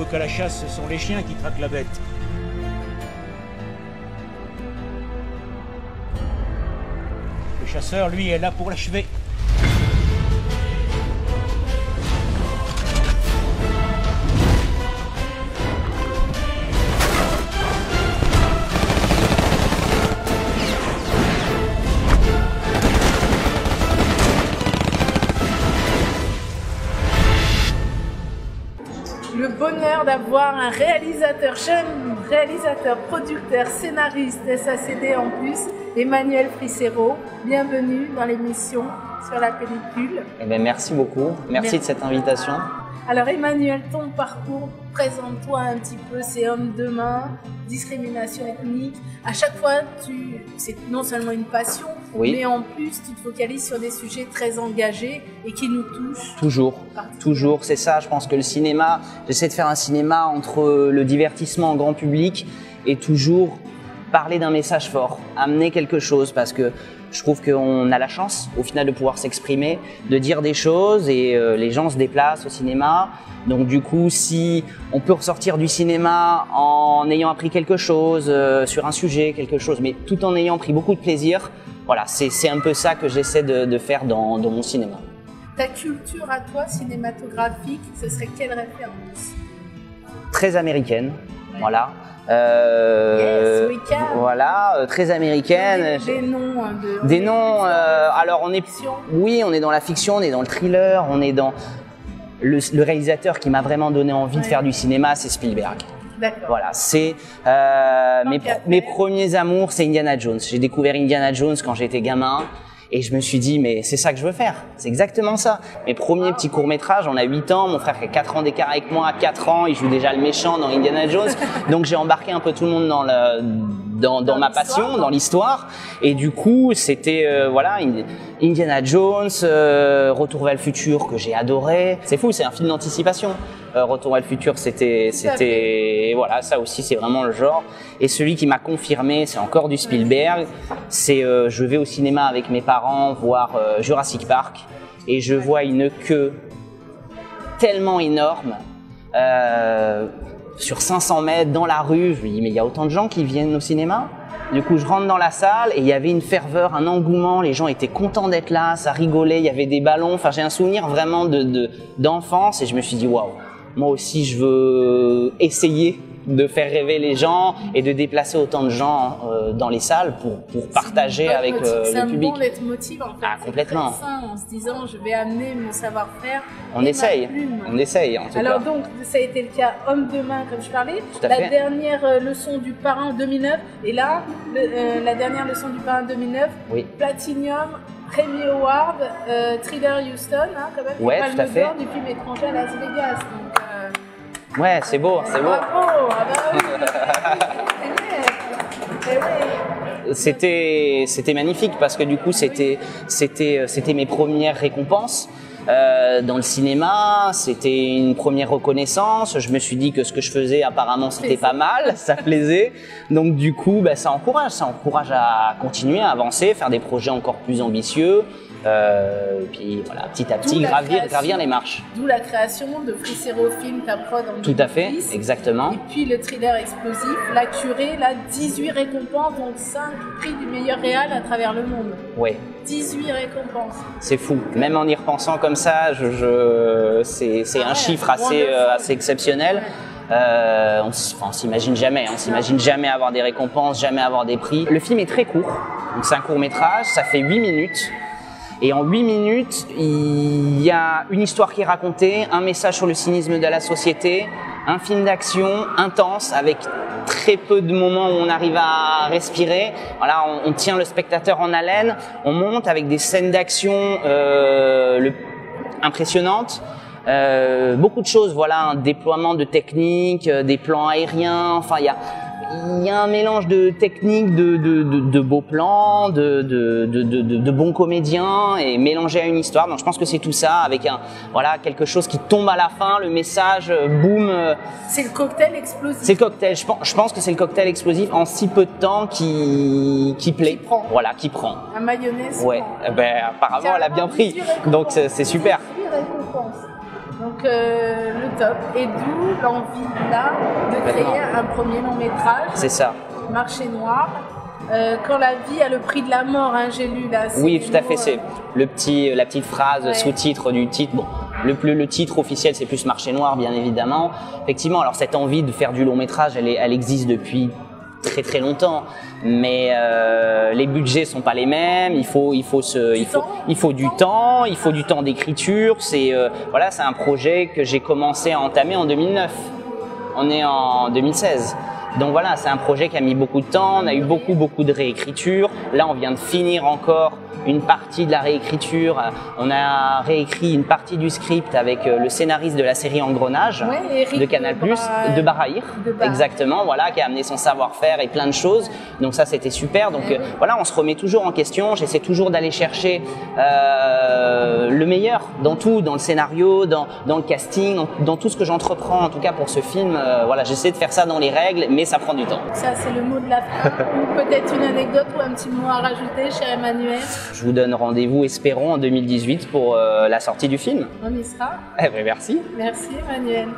prouve qu'à la chasse, ce sont les chiens qui traquent la bête. Le chasseur, lui, est là pour l'achever. Le bonheur d'avoir un réalisateur, jeune réalisateur, producteur, scénariste SACD en plus, Emmanuel Fricero. Bienvenue dans l'émission sur la pellicule. Eh bien, merci beaucoup. Merci de cette invitation. Alors Emmanuel, ton parcours, présente-toi un petit peu, c'est homme de main, discrimination ethnique. À chaque fois, c'est non seulement une passion, oui, mais en plus, tu te focalises sur des sujets très engagés et qui nous touchent. Toujours, c'est ça. Je pense que le cinéma, j'essaie de faire un cinéma entre le divertissement en grand public et toujours parler d'un message fort, amener quelque chose, parce que je trouve qu'on a la chance, au final, de pouvoir s'exprimer, de dire des choses et les gens se déplacent au cinéma. Donc du coup, si on peut ressortir du cinéma en ayant appris quelque chose sur un sujet, quelque chose, mais tout en ayant pris beaucoup de plaisir, voilà, c'est un peu ça que j'essaie de faire dans mon cinéma. Ta culture à toi, cinématographique, ce serait quelle référence? Très américaine, voilà. Yes, we can. Voilà, très américaine. Des noms. Alors on est, oui, on est dans la fiction, on est dans le thriller, on est dans le réalisateur qui m'a vraiment donné envie de faire du cinéma, c'est Spielberg. Voilà, c'est mes premiers amours, c'est Indiana Jones. J'ai découvert Indiana Jones quand j'étais gamin. Et je me suis dit, mais c'est ça que je veux faire. C'est exactement ça. Mes premiers petits courts-métrages, on a 8 ans. Mon frère a 4 ans d'écart avec moi. À 4 ans, il joue déjà le méchant dans Indiana Jones. Donc j'ai embarqué un peu tout le monde dans ma passion, dans l'histoire. Et du coup, c'était voilà, Indiana Jones, Retour vers le futur que j'ai adoré. C'est fou, c'est un film d'anticipation. Retour vers le futur, c'était voilà, ça aussi c'est vraiment le genre. Et celui qui m'a confirmé, c'est encore du Spielberg. C'est je vais au cinéma avec mes parents voir Jurassic Park et je vois une queue tellement énorme sur 500 mètres dans la rue. Je me dis mais il y a autant de gens qui viennent au cinéma. Du coup, je rentre dans la salle et il y avait une ferveur, un engouement. Les gens étaient contents d'être là, ça rigolait, il y avait des ballons. Enfin, j'ai un souvenir vraiment d'enfance et je me suis dit waouh. Moi aussi, je veux essayer de faire rêver les gens et de déplacer autant de gens dans les salles pour partager avec le public. C'est un bon leitmotiv en fait. Ah, complètement. Ça, en se disant, je vais amener mon savoir-faire. On essaye en tout cas. Alors donc, ça a été le cas homme de main, comme je parlais. La dernière leçon du Parrain 2009. Et là, la dernière leçon du Parrain 2009, oui. Platinum, Grammy Award, Thriller Houston, hein, quand même. Ouais, tout à fait. Du film étranger à Las Vegas. Donc, ouais, c'est beau, c'est beau. Bravo, C'était magnifique parce que du coup c'était mes premières récompenses dans le cinéma, c'était une première reconnaissance. Je me suis dit que ce que je faisais apparemment c'était pas mal, ça plaisait. Donc du coup ça encourage à continuer, à avancer, faire des projets encore plus ambitieux. Et puis voilà, petit à petit, gravir les marches. D'où la création de Fricero Film, ta prod en 2010. Tout à fait, exactement. Et puis le thriller explosif, La Curée, là, 18 récompenses, donc 5 prix du meilleur réal à travers le monde. Oui. 18 récompenses. C'est fou. Même en y repensant comme ça, c'est un chiffre assez exceptionnel. On s'imagine jamais, avoir des récompenses, jamais avoir des prix. Le film est très court, donc c'est un court métrage, ça fait 8 minutes. Et en 8 minutes, il y a une histoire qui est racontée, un message sur le cynisme de la société, un film d'action intense avec très peu de moments où on arrive à respirer. Voilà, on tient le spectateur en haleine, on monte avec des scènes d'action impressionnantes. Beaucoup de choses, voilà, un déploiement de techniques, des plans aériens, enfin il y a un mélange de techniques, de beaux plans, de bons comédiens et mélangé à une histoire. Donc je pense que c'est tout ça avec quelque chose qui tombe à la fin, le message, boum. C'est le cocktail explosif. C'est le cocktail. Je pense que c'est le cocktail explosif en si peu de temps qui plaît. Qui prend. La mayonnaise. Ouais. Apparemment elle a bien pris. Donc c'est super. Donc le top. Et d'où l'envie là de créer un premier long métrage. C'est ça. Marché noir. Quand la vie a le prix de la mort, hein, j'ai lu là. Oui, tout à fait. C'est la petite phrase sous-titre du titre. Bon, le titre officiel, c'est plus Marché noir, bien évidemment. Effectivement, alors cette envie de faire du long métrage, elle existe depuis très très longtemps, mais les budgets sont pas les mêmes. Il faut du temps, il faut du temps d'écriture. C'est voilà, c'est un projet que j'ai commencé à entamer en 2009. On est en 2016. Donc voilà, c'est un projet qui a mis beaucoup de temps, on a eu beaucoup de réécriture. Là, on vient de finir encore une partie de la réécriture. On a réécrit une partie du script avec le scénariste de la série Engrenage de Canal+, de Barahir, exactement, voilà, qui a amené son savoir-faire et plein de choses. Donc ça, c'était super. Donc voilà, on se remet toujours en question. J'essaie toujours d'aller chercher le meilleur dans tout, dans le scénario, dans le casting, dans tout ce que j'entreprends, en tout cas pour ce film. Voilà, j'essaie de faire ça dans les règles, mais ça prend du temps. Ça, c'est le mot de la fin. Ou peut-être une anecdote ou un petit mot à rajouter, cher Emmanuel. Je vous donne rendez-vous, espérons, en 2018 pour la sortie du film. On y sera. Eh bien, merci. Merci, Emmanuel.